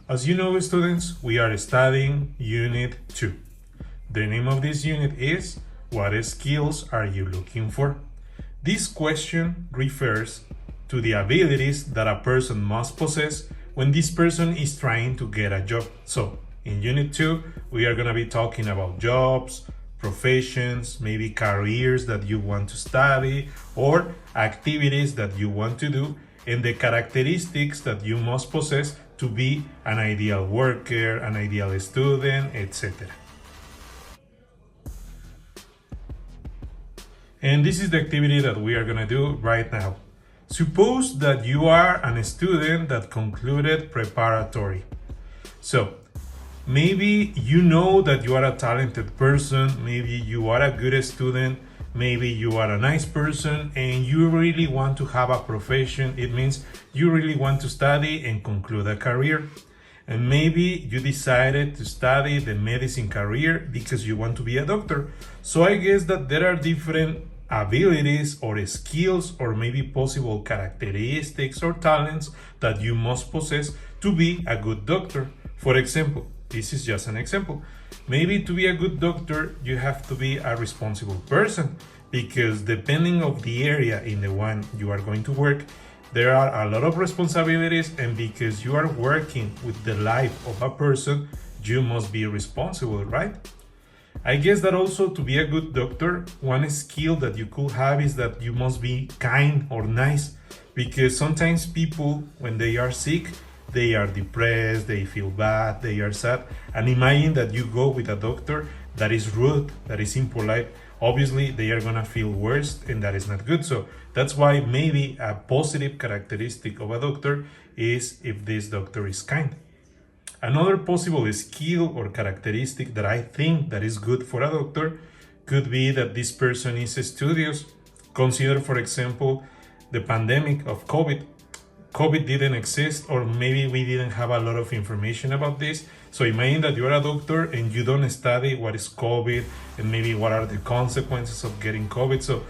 As you know, students, we are studying Unit 2. The name of this unit is What skills are you looking for? This question refers to the abilities that a person must possess when this person is trying to get a job. So, in Unit 2, we are going to be talking about jobs, professions, maybe careers that you want to study, or activities that you want to do, and the characteristics that you must possess to be an ideal worker, an ideal student, etc. And this is the activity that we are going to do right now. Suppose that you are a student that concluded preparatory. So maybe you know that you are a talented person, maybe you are a good student, maybe you are a nice person, and you really want to have a profession. It means you really want to study and conclude a career. And maybe you decided to study the medicine career because you want to be a doctor. So I guess that there are different abilities or skills or maybe possible characteristics or talents that you must possess to be a good doctor. For example, this is just an example. Maybe to be a good doctor, you have to be a responsible person, because depending of the area in the one you are going to work, there are a lot of responsibilities, and because you are working with the life of a person, you must be responsible, right? I guess that also to be a good doctor, one skill that you could have is that you must be kind or nice, because sometimes people, when they are sick, they are depressed, they feel bad, they are sad. And imagine that you go with a doctor that is rude, that is impolite. Obviously, they are gonna feel worse, and that is not good. So that's why maybe a positive characteristic of a doctor is if this doctor is kind. Another possible skill or characteristic that I think that is good for a doctor could be that this person is studious. Consider, for example, the pandemic of COVID. COVID didn't exist, or maybe we didn't have a lot of information about this. So imagine that you're a doctor and you don't study what is COVID and maybe what are the consequences of getting COVID. So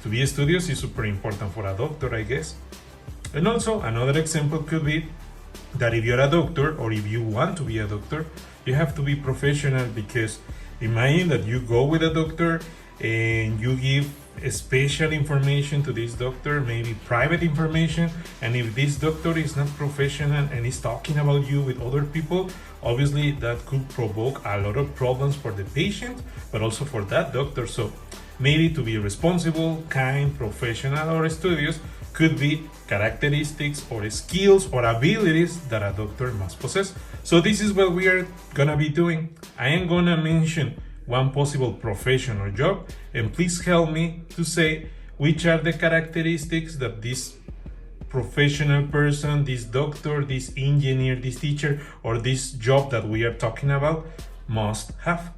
to be studious is super important for a doctor, I guess. And also another example could be that if you're a doctor, or if you want to be a doctor, you have to be professional, because imagine that you go with a doctor and you give special information to this doctor, maybe private information, and if this doctor is not professional and is talking about you with other people, obviously that could provoke a lot of problems for the patient, but also for that doctor. So maybe to be responsible, kind, professional, or studious could be characteristics or skills or abilities that a doctor must possess. So this is what we are gonna be doing. I am gonna mention one possible profession or job, and please help me to say which are the characteristics that this professional person, this doctor, this engineer, this teacher, or this job that we are talking about must have.